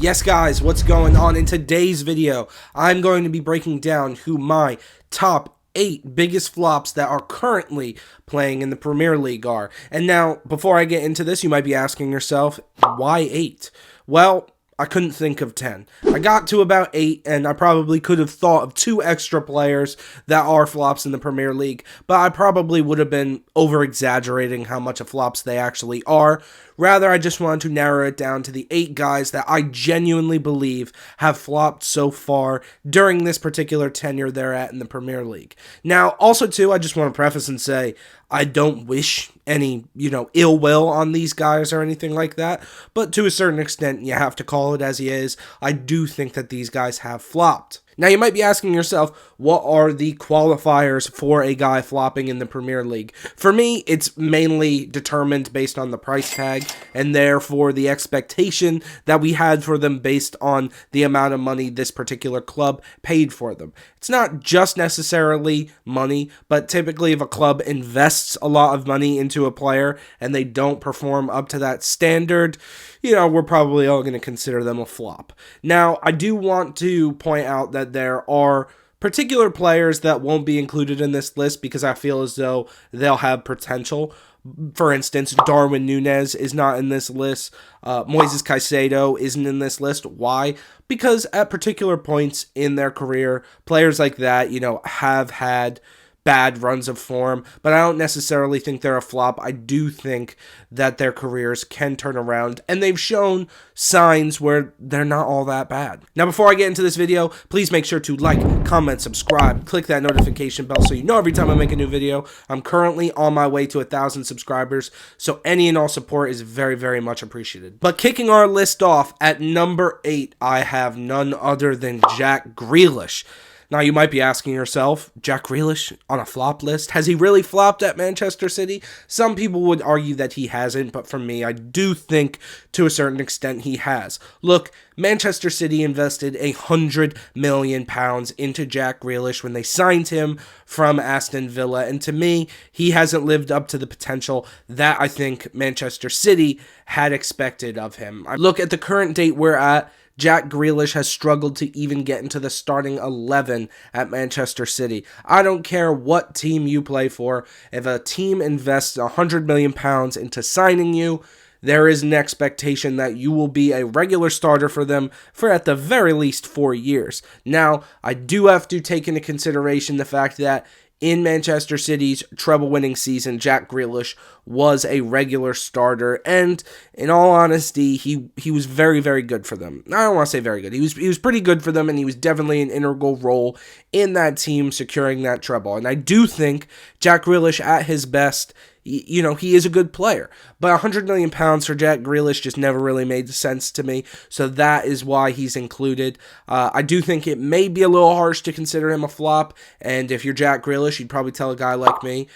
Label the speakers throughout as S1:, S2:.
S1: Yes guys, what's going on? In today's video, I'm going to be breaking down who my top 8 biggest flops that are currently playing in the Premier League are. And now, before I get into this, you might be asking yourself, why 8? Well, I couldn't think of 10. I got to about 8, and I probably could have thought of 2 extra players that are flops in the Premier League, but I probably would have been over-exaggerating how much of flops they actually are. Rather, I just wanted to narrow it down to the 8 guys that I genuinely believe have flopped so far during this particular tenure they're at in the Premier League. Now, also too, I just want to preface and say, I don't wish any, ill will on these guys or anything like that, but to a certain extent, you have to call it as he is. I do think that these guys have flopped. Now, you might be asking yourself, what are the qualifiers for a guy flopping in the Premier League? For me, it's mainly determined based on the price tag, and therefore the expectation that we had for them based on the amount of money this particular club paid for them. It's not just necessarily money, but typically if a club invests a lot of money into a player and they don't perform up to that standard, we're probably all going to consider them a flop. Now, I do want to point out that there are particular players that won't be included in this list because I feel as though they'll have potential. For instance, Darwin Núñez is not in this list. Moises Caicedo isn't in this list. Why? Because at particular points in their career, players like that, have had bad runs of form, but I don't necessarily think they're a flop. I do think that their careers can turn around, and they've shown signs where they're not all that bad. Now, before I get into this video, please make sure to like, comment, subscribe, click that notification bell so you know every time I make a new video. I'm currently on my way to 1,000 subscribers, so any and all support is very, very much appreciated. But kicking our list off, at number 8, I have none other than Jack Grealish. Now, you might be asking yourself, Jack Grealish on a flop list? Has he really flopped at Manchester City? Some people would argue that he hasn't, but for me, I do think to a certain extent he has. Look, Manchester City invested £100 million into Jack Grealish when they signed him from Aston Villa, and to me, he hasn't lived up to the potential that I think Manchester City had expected of him. Look, at the current date we're at, Jack Grealish has struggled to even get into the starting 11 at Manchester City. I don't care what team you play for. If a team invests £100 million into signing you, there is an expectation that you will be a regular starter for them for at the very least 4 years. Now, I do have to take into consideration the fact that in Manchester City's treble-winning season, Jack Grealish was a regular starter, and in all honesty, he was very, very good for them. I don't want to say very good. He was pretty good for them, and he was definitely an integral role in that team securing that treble. And I do think Jack Grealish at his best, he is a good player. But £100 million for Jack Grealish just never really made sense to me, so that is why he's included. I do think it may be a little harsh to consider him a flop, and if you're Jack Grealish, you'd probably tell a guy like me,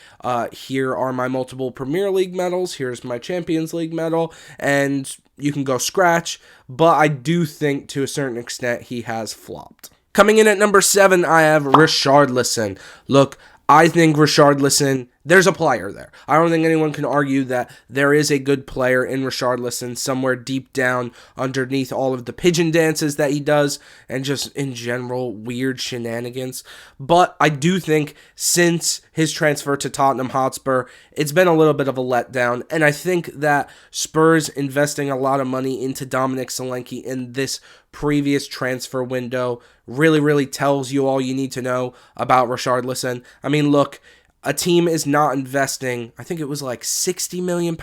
S1: here are my multiple Premier League medals, here's my Champions League medal, and you can go scratch, but I do think to a certain extent he has flopped. Coming in at number 7, I have Richarlison. Look, I think Richarlison, there's a player there. I don't think anyone can argue that there is a good player in Richarlison somewhere deep down underneath all of the pigeon dances that he does and just in general weird shenanigans. But I do think since his transfer to Tottenham Hotspur, it's been a little bit of a letdown. And I think that Spurs investing a lot of money into Dominic Solanke in this previous transfer window really, really tells you all you need to know about Richarlison. I mean, look, a team is not investing, I think it was like £60 million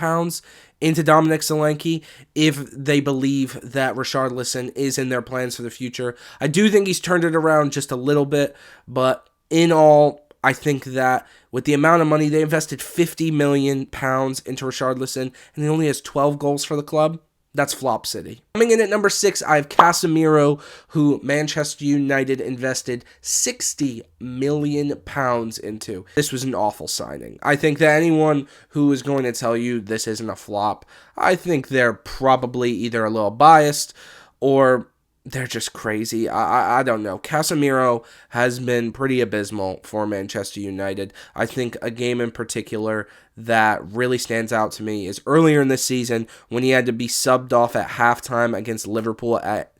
S1: into Dominic Solanke if they believe that Richarlison is in their plans for the future. I do think he's turned it around just a little bit, but in all, I think that with the amount of money, they invested £50 million into Richarlison, and he only has 12 goals for the club. That's Flop City. Coming in at number 6, I have Casemiro, who Manchester United invested £60 million into. This was an awful signing. I think that anyone who is going to tell you this isn't a flop, I think they're probably either a little biased or they're just crazy. I don't know. Casemiro has been pretty abysmal for Manchester United. I think a game in particular that really stands out to me is earlier in this season when he had to be subbed off at halftime against Liverpool at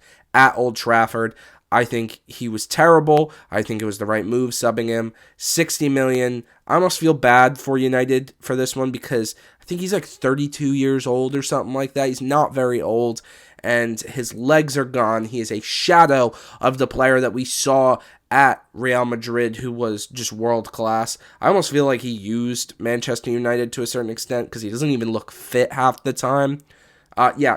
S1: Old Trafford. I think he was terrible. I think it was the right move subbing him. 60 million. I almost feel bad for United for this one because I think he's like 32 years old or something like that. He's not very old, and his legs are gone. He is a shadow of the player that we saw at Real Madrid, who was just world class. I almost feel like he used Manchester United to a certain extent because he doesn't even look fit half the time.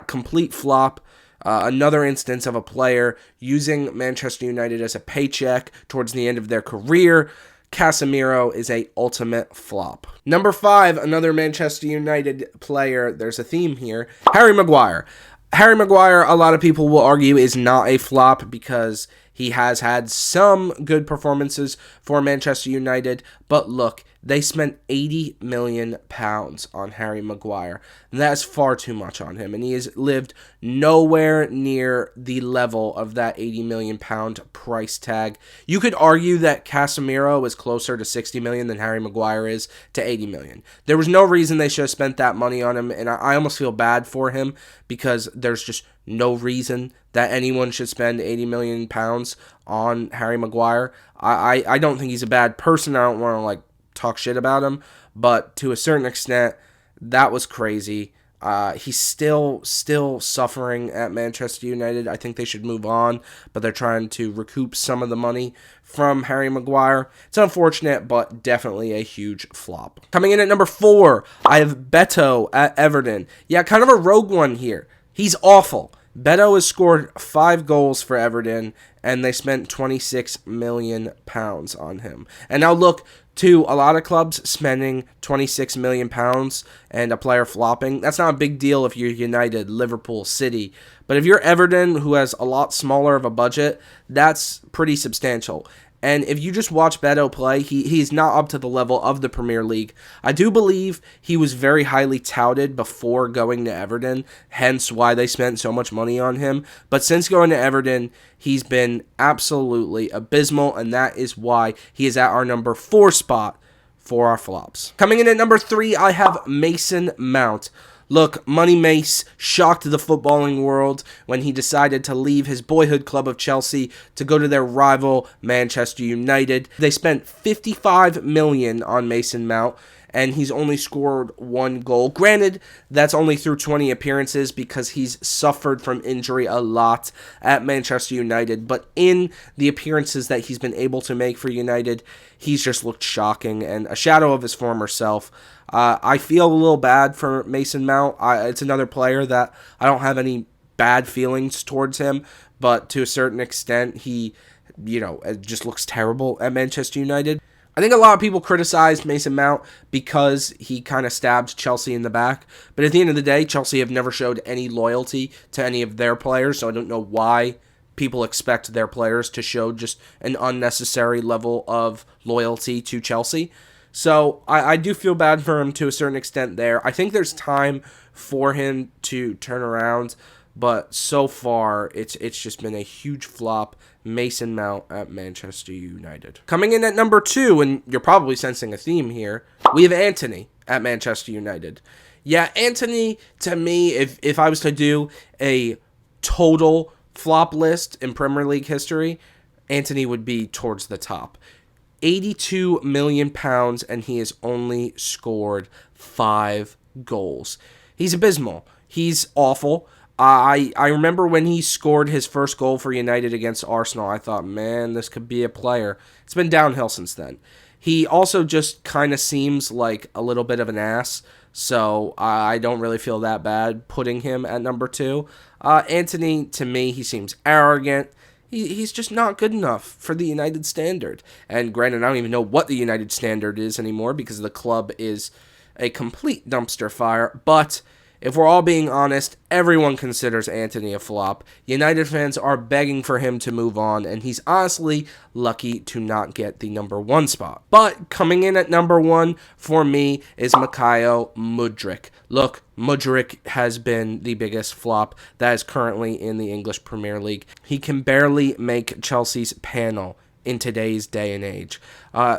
S1: Complete flop. Another instance of a player using Manchester United as a paycheck towards the end of their career. Casemiro is a ultimate flop. Number 5, another Manchester United player. There's a theme here. Harry Maguire. Harry Maguire, a lot of people will argue, is not a flop because he has had some good performances for Manchester United. But look, they spent £80 million on Harry Maguire. That's far too much on him, and he has lived nowhere near the level of that £80 million price tag. You could argue that Casemiro is closer to £60 million than Harry Maguire is to £80 million. There was no reason they should have spent that money on him, and I almost feel bad for him because there's just no reason that anyone should spend £80 million on Harry Maguire. I don't think he's a bad person. I don't want to talk shit about him, but to a certain extent, that was crazy. He's still suffering at Manchester United. I think they should move on, but they're trying to recoup some of the money from Harry Maguire. It's unfortunate, but definitely a huge flop. Coming in at number 4, I have Beto at Everton. Yeah, kind of a rogue one here. He's awful. Beto has scored 5 goals for Everton, and they spent £26 million on him. And now look, to a lot of clubs spending £26 million and a player flopping, that's not a big deal if you're United, Liverpool, City. But if you're Everton, who has a lot smaller of a budget, that's pretty substantial. And if you just watch Beto play, he's not up to the level of the Premier League. I do believe he was very highly touted before going to Everton, hence why they spent so much money on him. But since going to Everton, he's been absolutely abysmal, and that is why he is at our number 4 spot for our flops. Coming in at number 3, I have Mason Mount. Look, Money Mace shocked the footballing world when he decided to leave his boyhood club of Chelsea to go to their rival Manchester United. They spent $55 million on Mason Mount, and he's only scored 1 goal. Granted, that's only through 20 appearances because he's suffered from injury a lot at Manchester United. But in the appearances that he's been able to make for United, he's just looked shocking and a shadow of his former self. I feel a little bad for Mason Mount. It's another player that I don't have any bad feelings towards him, but to a certain extent, he, just looks terrible at Manchester United. I think a lot of people criticized Mason Mount because he kind of stabbed Chelsea in the back. But at the end of the day, Chelsea have never showed any loyalty to any of their players, so I don't know why people expect their players to show just an unnecessary level of loyalty to Chelsea. So I do feel bad for him to a certain extent there. I think there's time for him to turn around, but so far it's just been a huge flop. Mason Mount at Manchester United. Coming in at number 2, and you're probably sensing a theme here, we have Antony at Manchester United. Yeah, Antony, to me, if I was to do a total flop list in Premier League history, Antony would be towards the top. £82 million, and he has only scored 5 goals. He's abysmal. He's awful. I remember when he scored his first goal for United against Arsenal, I thought, man, this could be a player. It's been downhill since then. He also just kind of seems like a little bit of an ass, so I don't really feel that bad putting him at number 2. Antony, to me, he seems arrogant. He's just not good enough for the United standard. And granted, I don't even know what the United standard is anymore because the club is a complete dumpster fire. But if we're all being honest, everyone considers Antony a flop. United fans are begging for him to move on, and he's honestly lucky to not get the number 1 spot. But coming in at number 1 for me is Mykhailo Mudryk. Look, Mudryk has been the biggest flop that is currently in the English Premier League. He can barely make Chelsea's panel in today's day and age.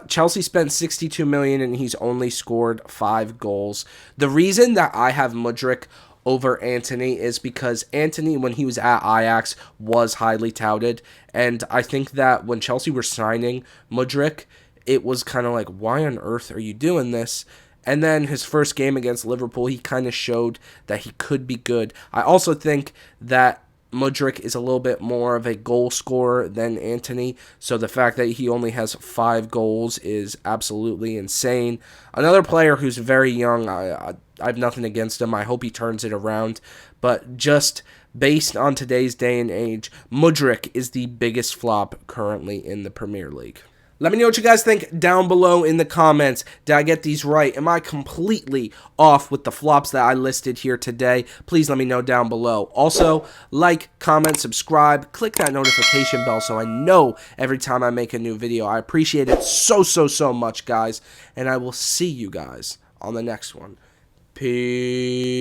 S1: Chelsea spent $62 million and he's only scored 5 goals. The reason that I have Mudryk over Antony is because Antony, when he was at Ajax, was highly touted, and I think that when Chelsea were signing Mudryk, it was kind of like, why on earth are you doing this? And then his first game against Liverpool, he kind of showed that he could be good. I also think that Mudryk is a little bit more of a goal scorer than Antony, so the fact that he only has 5 goals is absolutely insane. Another player who's very young, I have nothing against him. I hope he turns it around, but just based on today's day and age, Mudryk is the biggest flop currently in the Premier League. Let me know what you guys think down below in the comments. Did I get these right? Am I completely off with the flops that I listed here today? Please let me know down below. Also, like, comment, subscribe, click that notification bell so I know every time I make a new video. I appreciate it so much, guys. And I will see you guys on the next one. Peace.